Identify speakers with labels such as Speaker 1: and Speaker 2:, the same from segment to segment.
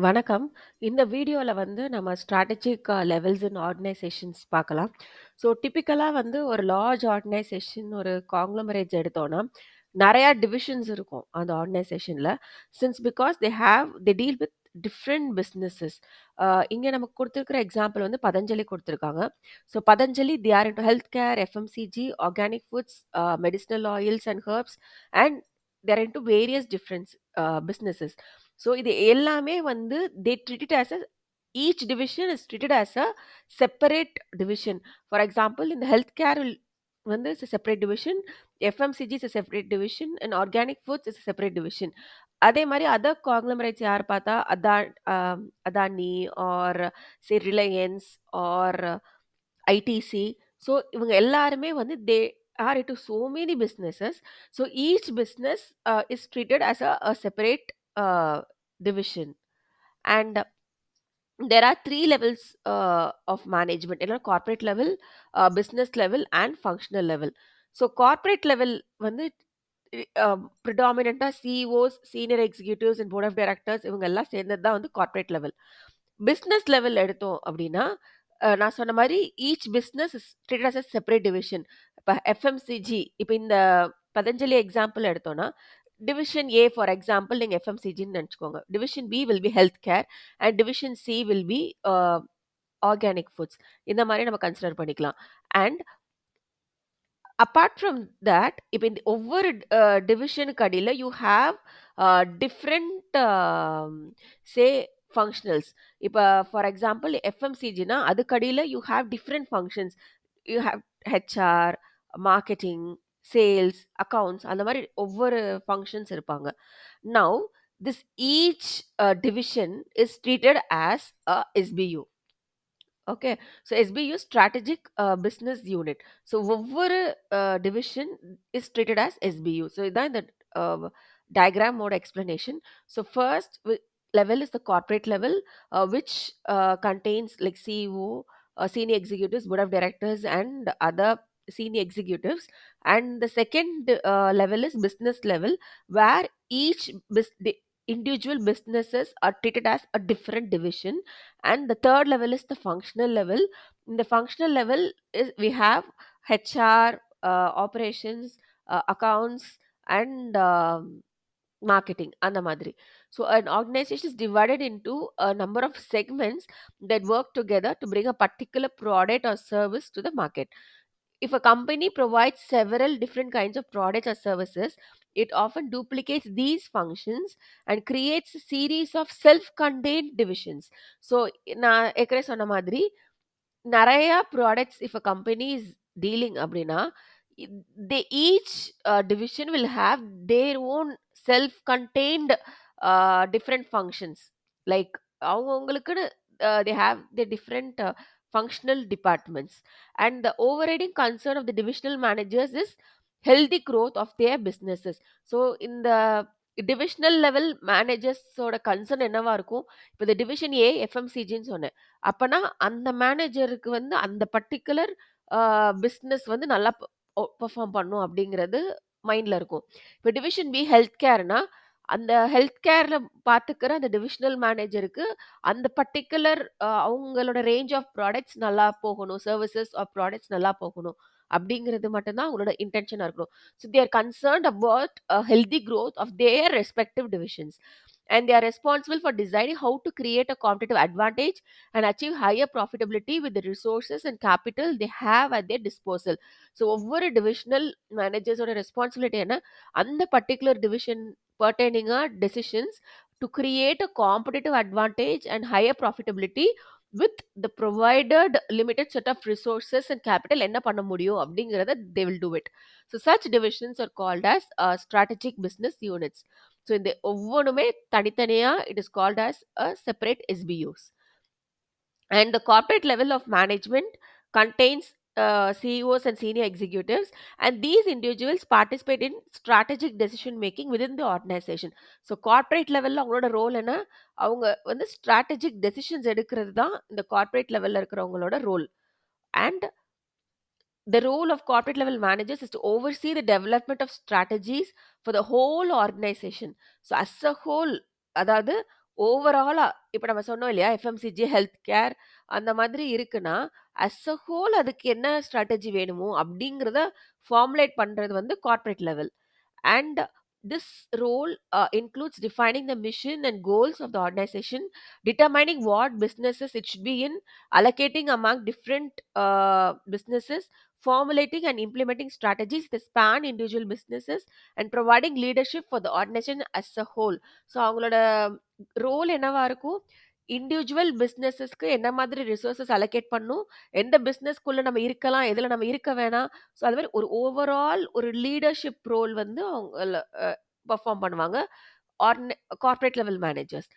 Speaker 1: வணக்கம். இந்த வீடியோல வந்து நம்ம ஸ்ட்ராட்டஜிக் லெவல்ஸ் இன் ஆர்கனைசேஷன்ஸ் பார்க்கலாம். ஸோ டிப்பிக்கலா வந்து ஒரு லார்ஜ் ஆர்கனைசேஷன் ஒரு காங்க்ளமரேட்ஸ் எடுத்தோம்னா, நெறைய டிவிஷன்ஸ் இருக்கும் அந்த ஆர்கனைசேஷன்ல. Because they deal with different businesses. இங்க நமக்கு குடுத்திருக்கிற எக்ஸாம்பிள் வந்து பதஞ்சலி குடுத்திருக்காங்க. So Patanjali they are into health care, FMCG, organic foods, medicinal oils and herbs and they are into various different businesses. So இது எல்லாமே வந்து they treat it as each division is treated as a separate division. For example, in the healthcare வந்து is a separate division, FMCG is a separate division, and organic foods is a separate division. அதே மாதிரி other காங்க்ளமரேட்ஸ் யார் பார்த்தா Adani R சே Reliance R ITC. So இவங்க எல்லாருமே வந்து they are into so many businesses. So each business is treated as a separate division. And there are three levels of management, corporate level, business level and functional level. So corporate level வந்து predominant CEOs, senior executives and board of directors இவங்க எல்லாம் சேர்ந்தது தான் வந்து corporate level. business level எடுத்தோம் அப்படின்னா நான் சொன்ன மாதிரி each business is treated as a separate division. இப்போ எஃப்எம்சிஜி, இப்போ இந்த பதஞ்சலி எக்ஸாம்பிள் எடுத்தோம்னா டிவிஷன் ஏ ஃபார் எக்ஸாம்பிள் நீங்க எஃப்எம்சிஜின்னு நினச்சிக்கோங்க. Division B will be health care and division C will be organic foods. இந்த மாதிரி நம்ம கன்சிடர் பண்ணிக்கலாம். அண்ட் apart from that, இப்போ இந்த ஒவ்வொரு டிவிஷனுக்கு அடியில் you have different say functionals. இப்போ ஃபார் எக்ஸாம்பிள் எஃப்எம்சிஜினா அதுக்கு அடியில் you have different functions. You have HR, marketing, sales, accounts, அந்த மாதிரி ஒவ்வொரு ஃபங்க்ஷன்ஸ் இருப்பாங்க. Now this each division is treated as a SBU. Okay. So SBU strategic business unit. So ஒவ்வொரு division is treated as SBU. So இதுதான் இந்த டயக்ராமோட explanation. So first level is the corporate level, which contains like CEO, senior executives, board of directors and other senior executives. And the second level is business level, where the individual businesses are treated as a different division. And the third level is the functional level. In the functional level is we have HR, operations, accounts and marketing அந்த மாதிரி. So an organization is divided into a number of segments that work together to bring a particular product or service to the market. If a company provides several different kinds of products or services, it often duplicates these functions and creates a series of self-contained divisions. So நான் ஏற்கனவே சொன்ன மாதிரி நிறைய products if a company is dealing அப்படின்னா they each division will have their own self-contained different functions. Like அவங்களுக்குன்னு they have their different functional departments. And the overriding concern of the divisional managers is healthy growth of their businesses. So in the divisional level managers ஓட concern என்னவா இருக்கும்? இப்போ இந்த division ஏ எஃப்எம்சிஜின்னு சொன்னேன். அப்பனா அந்த மேனேஜருக்கு வந்து அந்த பர்ட்டிகுலர் பிஸ்னஸ் வந்து நல்லா பெர்ஃபார்ம் பண்ணும் அப்படிங்கிறது மைண்ட்ல இருக்கும். இப்போ டிவிஷன் பி ஹெல்த் கேர்னா அந்த ஹெல்த் கேர்ல பார்த்துக்கிற அந்த டிவிஷனல் மேனேஜருக்கு அந்த பர்ட்டிகுலர் அவங்களோட ரேஞ்ச் ஆஃப் ப்ராடக்ட்ஸ் நல்லா போகணும், சர்வீசஸ் ஆஃப் ப்ராடக்ட்ஸ் நல்லா போகணும் அப்படிங்கிறது மட்டும்தான் அவங்களோட இன்டென்ஷனா இருக்கணும். So they are concerned about healthy growth of their respective divisions, and they are responsible for deciding how to create a competitive advantage and achieve higher profitability with the resources and capital they have at their disposal. So ஒவ்வொரு divisional managers ஓட responsibility என்ன, அந்த particular division pertaining decisions to create a competitive advantage and higher profitability with the provided limited set of resources and capital என்ன பண்ண முடியும் அப்படிங்கறத they will do it. So such divisions are called as strategic business units. So இந்த ஒவ்வொன்றுமே தனித்தனியா it is called as a separate SBUs. And the corporate level of management contains CEOs and senior executives, and these individuals participate in strategic decision making within the organization. So corporate லெவலில் அவங்களோட role என்ன? அவங்க வந்து strategic decisions எடுக்கிறது தான் இந்த corporate லெவலில் இருக்கிறவங்களோட role. And the role of corporate level managers is to oversee the development of strategies for the whole organization. So as a whole, அதாவது ஓவராலா இப்ப நம்ம சொன்னோம் இல்லையா? எஃப்எம்சிஜி, ஹெல்த் கேர் அந்த மாதிரி இருக்குன்னா, அஸ் அ ஹோல் அதுக்கு என்ன ஸ்ட்ராட்டஜி வேணுமோ அப்படிங்கிறத ஃபார்முலேட் பண்றது வந்து corporate level. And this role includes defining the mission and goals of the organization, determining what businesses it should be in, allocating among different businesses, formulating and implementing strategies that span individual businesses, and providing leadership for the organization as a whole. So அவங்களோட role என்னவா இருக்கும்? Individual பிஸ்னஸஸ்க்கு என்ன மாதிரி resources allocate பண்ணும், எந்த பிஸ்னஸ்க்குள்ள நம்ம இருக்கலாம், எதுல நம்ம இருக்க வேணாம். ஸோ அது மாரி ஒரு ஓவரால் ஒரு லீடர்ஷிப் ரோல் வந்து அவங்கள பெர்ஃபார்ம் பண்ணுவாங்க. ஆர்கனை கார்ப்பரேட் லெவல் மேனேஜர்ஸ்.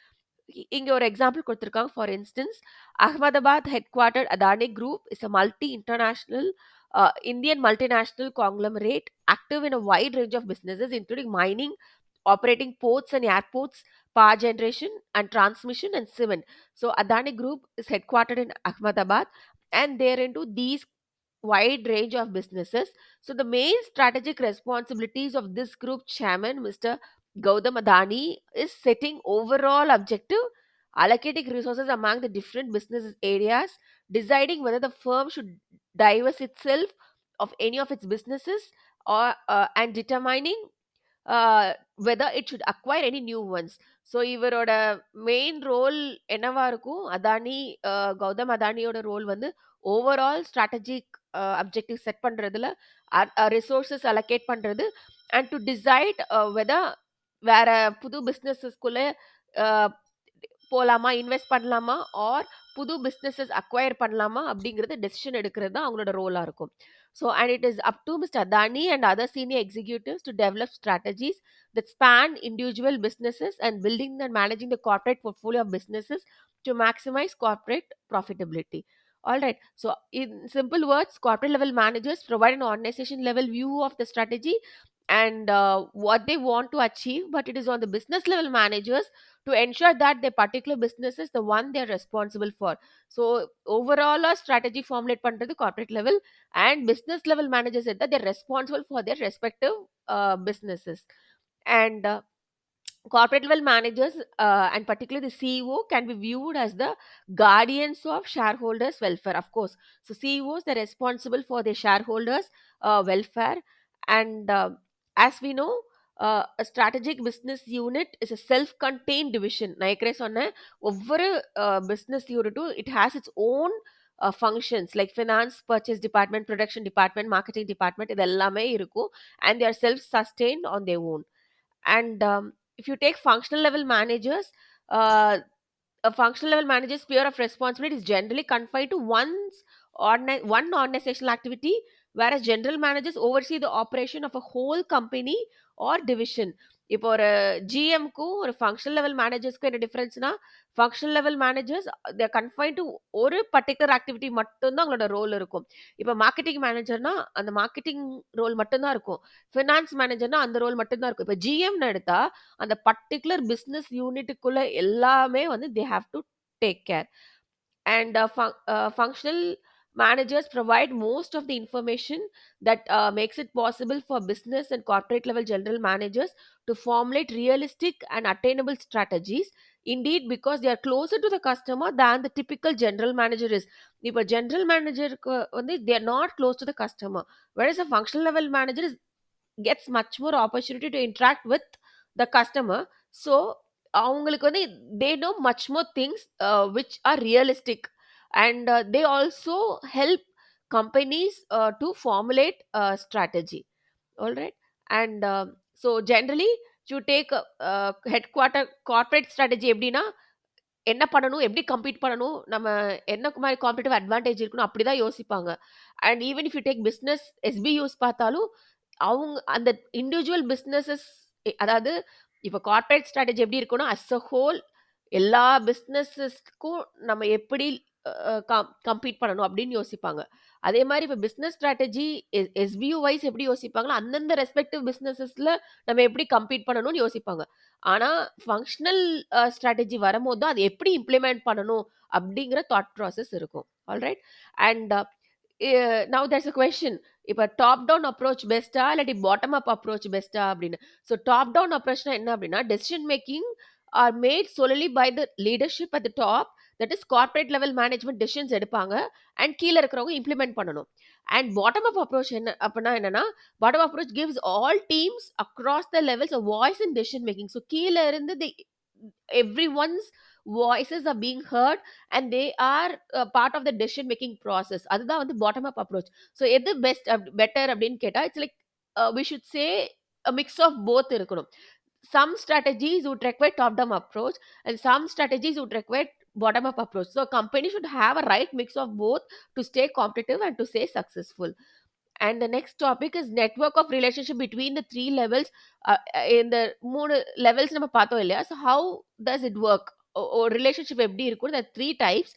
Speaker 1: இங்க ஒரு எக்ஸாம்பிள் குடுத்திருக்காங்க. For instance, Ahmedabad headquartered Adani Group is a multi-international Indian multinational conglomerate active in a wide range of businesses, including mining, operating ports and airports, power generation and transmission, and cement. So Adani Group is headquartered in Ahmedabad, and they're into these wide range of businesses. So the main strategic responsibilities of this group chairman, Mr. Gautam Adani, is setting overall objective, allocating resources among the different business areas, deciding whether the firm should divest itself of any of its businesses, or and determining whether it should acquire any new ones. So இவரோட main role என்னவா இருக்கும்? Adani Gautham அதானியோட role வந்து overall strategic objective set பண்றதுல, resources allocate பண்றது, and to decide whether வேற புது பிசினஸஸ்க்குள்ள போலாமா, invest பண்ணலாமா, ஆர் புது பிசினஸஸ் அக்வயர் பண்ணலாமா அப்படிங்கிறது டெசிஷன் எடுக்கிறது தான் அவங்களோட ரோலா இருக்கும். So and it is up to mister Adani and other senior executives to develop strategies that span individual businesses and building and managing the corporate portfolio of businesses to maximize corporate profitability. All right. So, in simple words, corporate level managers provide an organization level view of the strategy and what they want to achieve, but it is on the business level managers to ensure that their particular business is the one they're responsible for. So, overall, a strategy formulate பண்றது corporate level, and business level managers said that they're responsible for their respective businesses. And corporate level managers and particularly the CEO can be viewed as the guardians of shareholders welfare, of course. So CEOs, they're responsible for their shareholders welfare. And as we know, a strategic business unit is a self-contained division. நான் ஏற்கனவே சொன்னேன், ஒவ்வொரு business unit it has its own functions like finance, purchase department, production department, marketing department, இது எல்லாமே இருக்கும். And they are self-sustained on their own. And if you take functional level managers, uh, a functional level manager's sphere of responsibility is generally confined to one organizational activity, whereas general managers oversee the operation of a whole company or division. இப்போ ஒரு ஜிஎம்க்கும் ஒரு functional level மேனேஜர்ஸ்க்கும் என்ன டிஃபரன்ஸ்னா, functional level managers their confine to ஒரு particular activity மட்டும்தான் அவங்களோட role இருக்கும். இப்போ மார்க்கெட்டிங் மேனேஜர்னா அந்த மார்க்கெட்டிங் ரோல் மட்டும்தான் இருக்கும். ஃபினான்ஸ் மேனேஜர்னா அந்த ரோல் மட்டும்தான் இருக்கும். இப்போ ஜிஎம்னு எடுத்தா அந்த பர்டிகுலர் பிசினஸ் யூனிட்டுக்குள்ள எல்லாமே வந்து they have to take care. And functional managers provide most of the information that makes it possible for business and corporate level general managers to formulate realistic and attainable strategies, indeed because they are closer to the customer than the typical general manager is. If a general manager they are not close to the customer, whereas a functional level manager is gets much more opportunity to interact with the customer. So அவங்களுக்கு வந்து they know much more things which are realistic, and they also help companies to formulate a strategy. All right. And so generally to take a headquarter corporate strategy எப்படின்னா, என்ன பண்ணணும், எப்படி compete பண்ணணும், நம்ம என்ன மாதிரி காம்படிட்டிவ் அட்வான்டேஜ் இருக்கணும், அப்படிதான் யோசிப்பாங்க. And even if you take business SBUs பார்த்தாலும் அவங்க அந்த இண்டிவிஜுவல் பிசினஸஸ், அதாவது இப்போ கார்ப்பரேட் ஸ்ட்ராட்டஜி எப்படி இருக்கும்னா அஸ் அ ஹோல் எல்லா பிஸ்னஸஸ்க்கும் நம்ம எப்படி கம்பீட் பண்ணணும் அப்படின்னு யோசிப்பாங்க. அதே மாதிரி இப்போ பிஸ்னஸ் ஸ்ட்ராட்டஜி எஸ்பியூ வைஸ் எப்படி யோசிப்பாங்களோ அந்தந்த ரெஸ்பெக்டிவ் பிஸ்னஸஸ்ல நம்ம எப்படி கம்பீட் பண்ணணும்னு யோசிப்பாங்க. ஆனா ஃபங்க்ஷனல் ஸ்ட்ராட்டஜி வரும்போது தான் அது எப்படி இம்ப்ளிமெண்ட் பண்ணணும் அப்படிங்கிற தாட் ப்ராசஸ் இருக்கும். Alright. And now there's a question, இப்போ டாப் டவுன் அப்ரோச் பெஸ்ட்டா இல்லாட்டி பாட்டம் அப் அப்ரோச் பெஸ்ட்டா அப்படின்னு. ஸோ டாப் டவுன் அப்ரோச்னா என்ன அப்படின்னா, decision making are made solely by the leadership at the top, that is corporate level management decisions எடுப்பாங்க and கீழ இருக்கிறவங்க implement பண்ணணும். And bottom up approach என்ன அப்பனா என்னன்னா, bottom up approach gives all teams across the levels a voice in decision making. So கீழ இருந்து everyone's voices are being heard and they are part of the decision making process. அதுதான் வந்து bottom up approach. So எது best better அப்படின்னு கேட்டா, it's like we should say a mix of both இருக்கணும். Some strategies would require top down approach and some strategies would require bottom up approach. So a company should have a right mix of both to stay competitive and to stay successful. And the next topic is network of relationship between the three levels. In the மூணு levels நம்ம பார்த்தோம் இல்லையா? So how does it work? Relationship எப்படி இருக்கும்? There are three types: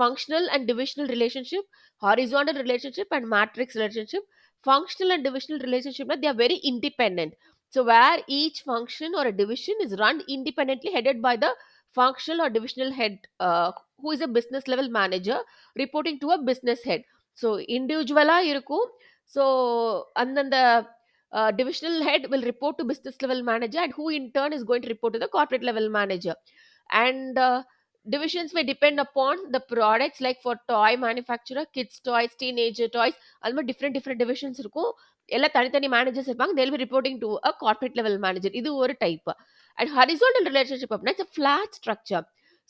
Speaker 1: functional and divisional relationship, horizontal relationship, and matrix relationship. Functional and divisional relationship, they are very independent. So where each function or a division is run independently, headed by the functional or divisional head, who is a business level manager reporting to a business head. So இண்டிவிஜுவலாக இருக்கும். So அந்தந்த divisional head will report to business level manager and who in turn is going to report to the corporate level manager. And divisions may depend upon the products, like for toy manufacturer, kids toys, teenager toys, அது மாதிரி different divisions இருக்கும். எல்லா தனித்தனி managers இருப்பாங்க. they'll be reporting to a corporate level manager. இது ஒரு type. And horizontal relationship அப்படின்னா it's a flat structure.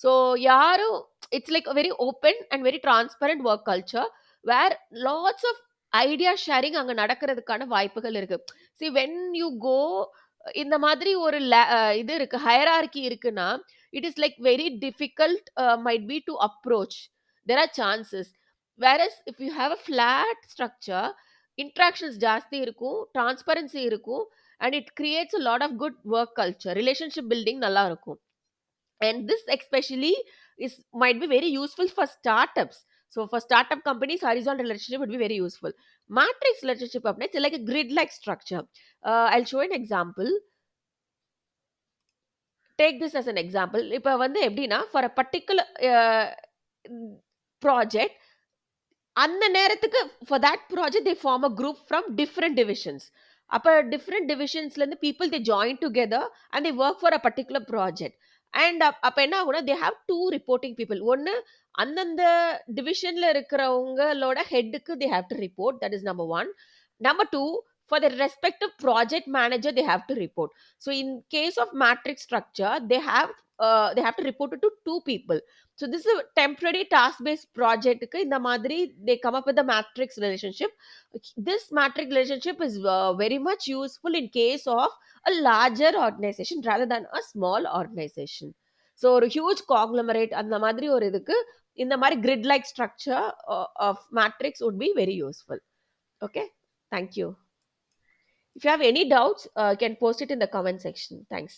Speaker 1: So யாரும் it's like a very open and very transparent work culture where lots of idea sharing அங்க நடக்கிறதுக்கான வாய்ப்புகள் இருக்கு. see when you go, இந்த மாதிரி ஒரு இது இருக்கு, ஹையரார்கி இருக்குன்னா, it is like very difficult might be to approach. There are chances. Whereas if you have a flat structure, interactions ஜாஸ்தி இருக்கும், transparency இருக்கும், and it creates a lot of good work culture, relationship building நல்லா இருக்கும். And this especially is might be very useful for startups. So for startup companies, horizontal relationship would be very useful. Matrix relationship apna, it's like a grid like structure. I'll show an example. Take this as an example. இப்போ வந்து எப்படின்னா, for a particular project, அந்த நேரத்துக்கு for that project they form a group from different divisions. அப்ப different divisionsல இருந்து people they join together and they work for a particular project. And அப்ப என்ன ஆகும்னா, they have two reporting people. ஒன்னு அந்தந்த டிவிஷன்ல இருக்கிறவங்களோட ஹெட்டுக்கு they have to report. That is number one. Number two, for the respective project manager they have to report. So in case of matrix structure, they have to report it to two people. So this is a temporary task based project. In the madri they come up with the matrix relationship. This matrix relationship is very much useful in case of a larger organization rather than a small organization. So ஒரு huge conglomerate அந்த மாதிரி ஒரு இதுக்கு இந்த மாதிரி grid like structure of matrix would be very useful. Okay, thank you. If you have any doubts, you can post it in the comment section. Thanks.